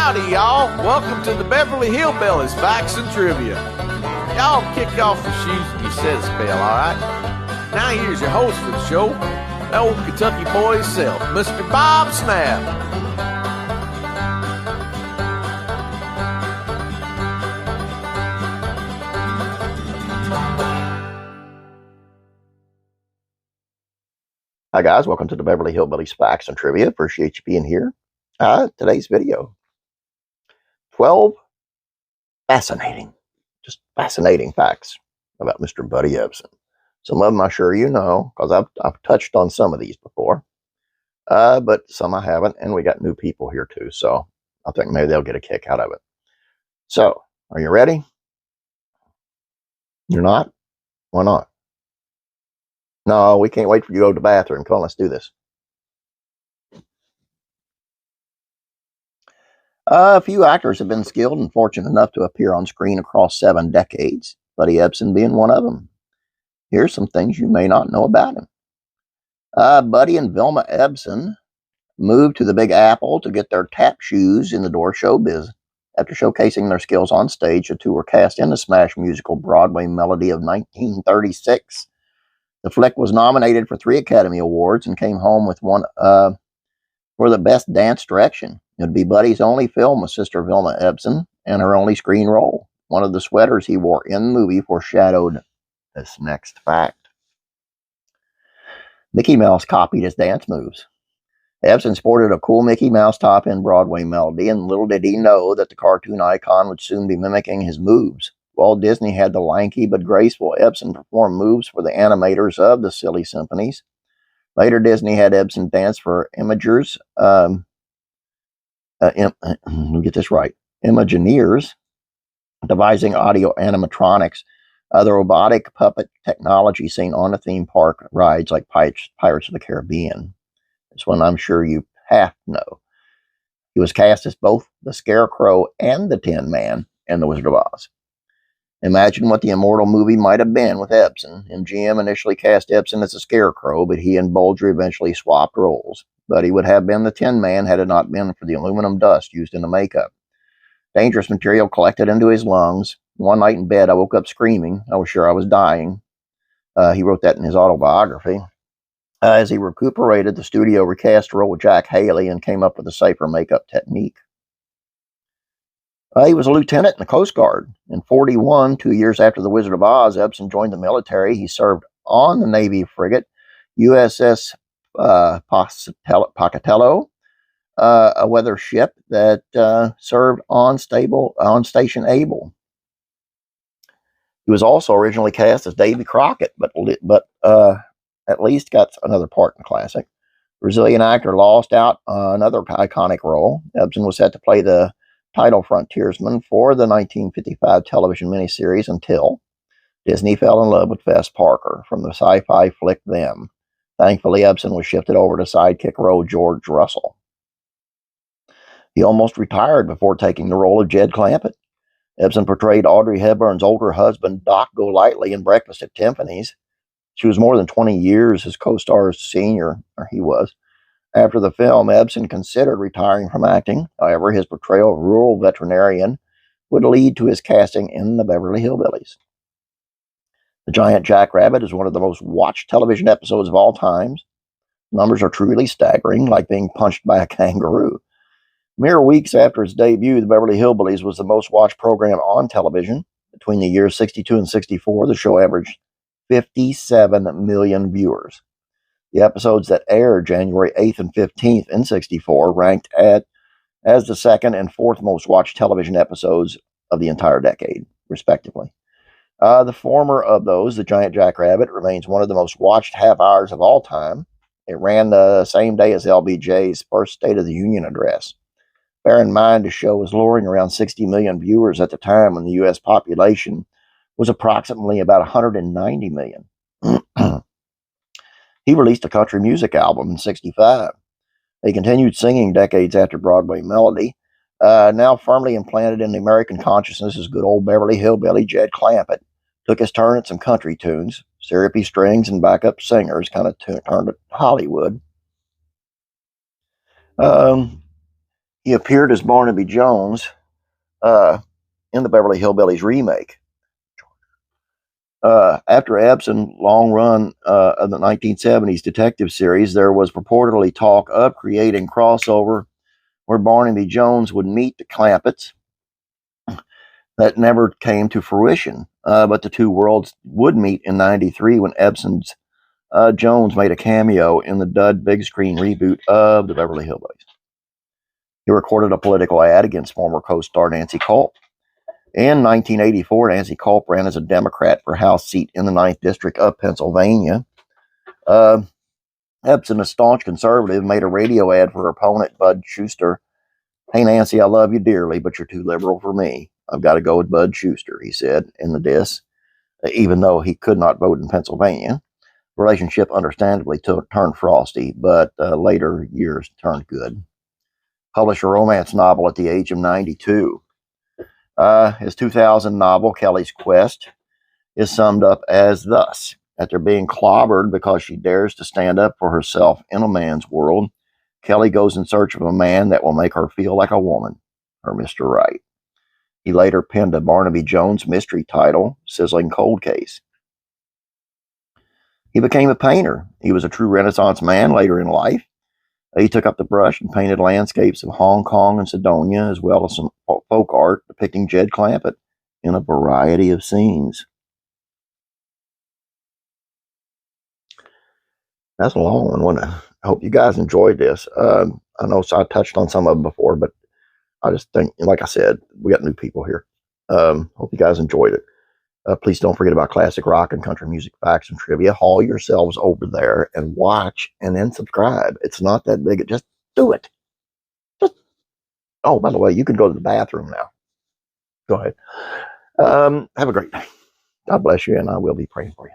Howdy, y'all. Welcome to the Beverly Hillbillies Facts and Trivia. Y'all kick off your shoes and you set a spell, all right? Now here's your host for the show, the old Kentucky boy himself, Mr. Bob Snap. Hi guys, welcome to the Beverly Hillbillies Facts and Trivia. Appreciate you being here. Today's video, 12 fascinating facts about Mr. Buddy Ebsen. Some of them I'm sure you know, because I've touched on some of these before, but some I haven't, and we got new people here too, so I think maybe they'll get a kick out of it. So, are you ready? You're not? Why not? No, we can't wait for you to go to the bathroom. Come on, let's do this. A few actors have been skilled and fortunate enough to appear on screen across 7 decades, Buddy Ebsen being one of them. Here's some things you may not know about him. Buddy and Vilma Ebsen moved to the Big Apple to get their tap shoes in the door showbiz. After showcasing their skills on stage, the two were cast in the smash musical Broadway Melody of 1936. The flick was nominated for 3 Academy Awards and came home with one for the Best Dance Direction. It would be Buddy's only film with Sister Vilma Ebsen and her only screen role. One of the sweaters he wore in the movie foreshadowed this next fact. Mickey Mouse copied his dance moves. Ebsen sported a cool Mickey Mouse top in Broadway Melody, and little did he know that the cartoon icon would soon be mimicking his moves. Walt Disney had the lanky but graceful Ebsen perform moves for the animators of the Silly Symphonies. Later, Disney had Ebsen dance for Imagineers, devising audio animatronics, the robotic puppet technology seen on the theme park rides like Pirates of the Caribbean. This one I'm sure you have to know. He was cast as both the Scarecrow and the Tin Man in The Wizard of Oz. Imagine what the immortal movie might have been with Ebsen. MGM initially cast Ebsen as a Scarecrow, but he and Bolger eventually swapped roles. But he would have been the Tin Man had it not been for the aluminum dust used in the makeup. Dangerous material collected into his lungs. One night in bed, I woke up screaming. I was sure I was dying. He wrote that in his autobiography. As he recuperated, the studio recast the role with Jack Haley and came up with a safer makeup technique. He was a lieutenant in the Coast Guard. In 1941, 2 years after The Wizard of Oz, Ebsen joined the military. He served on the Navy frigate USS Pocatello, a weather ship that served on Station Able. He was also originally cast as Davy Crockett, but at least got another part in the classic. Brazilian actor lost out on another iconic role. Ebsen was set to play the title frontiersman for the 1955 television miniseries Until. Disney fell in love with Fess Parker from the sci-fi flick Them. Thankfully, Ebsen was shifted over to sidekick role George Russell. He almost retired before taking the role of Jed Clampett. Ebsen portrayed Audrey Hepburn's older husband, Doc Golightly, in Breakfast at Tiffany's. She was more than 20 years his co-star's senior, or he was. After the film, Ebsen considered retiring from acting. However, his portrayal of rural veterinarian would lead to his casting in the Beverly Hillbillies. The Giant Jackrabbit is one of the most watched television episodes of all time. Numbers are truly staggering, like being punched by a kangaroo. Mere weeks after its debut, the Beverly Hillbillies was the most watched program on television. Between the years 62 and 64, the show averaged 57 million viewers. The episodes that aired January 8th and 15th in 64 ranked as the second and fourth most watched television episodes of the entire decade, respectively. The former of those, The Giant Jackrabbit, remains one of the most watched half hours of all time. It ran the same day as LBJ's first State of the Union address. Bear in mind, the show was luring around 60 million viewers at the time when the U.S. population was approximately about 190 million. He released a country music album in 65. He continued singing decades after Broadway Melody. Now firmly implanted in the American consciousness as good old Beverly Hillbilly Jed Clampett took his turn at some country tunes. Syrupy strings and backup singers kind of turned to Hollywood. He appeared as Barnaby Jones in the Beverly Hillbillies remake. After Ebsen's long run of the 1970s detective series, there was purportedly talk of creating crossover where Barnaby Jones would meet the Clampetts. That never came to fruition, but the two worlds would meet in '93 when Ebsen's Jones made a cameo in the dud big screen reboot of the Beverly Hillbillies. He recorded a political ad against former co-star Nancy Culp. In 1984, Nancy Culp ran as a Democrat for House seat in the 9th District of Pennsylvania. Ebsen, a staunch conservative, made a radio ad for her opponent, Bud Schuster. "Hey, Nancy, I love you dearly, but you're too liberal for me. I've got to go with Bud Schuster," he said in the diss, even though he could not vote in Pennsylvania. The relationship understandably turned frosty, but later years turned good. Published a romance novel at the age of 92. His 2000 novel, Kelly's Quest, is summed up as thus: after being clobbered because she dares to stand up for herself in a man's world, Kelly goes in search of a man that will make her feel like a woman, her Mr. Right. He later penned a Barnaby Jones mystery title, Sizzling Cold Case. He became a painter. He was a true Renaissance man later in life. He took up the brush and painted landscapes of Hong Kong and Sidonia, as well as some folk art depicting Jed Clampett in a variety of scenes. That's a long one, wasn't it? I hope you guys enjoyed this. I know I touched on some of them before, but I just think, like I said, we got new people here. Hope you guys enjoyed it. Please don't forget about classic rock and country music facts and trivia. Haul yourselves over there and watch and then subscribe. It's not that big. Just do it. Oh, by the way, you can go to the bathroom now. Go ahead. Have a great day. God bless you, and I will be praying for you.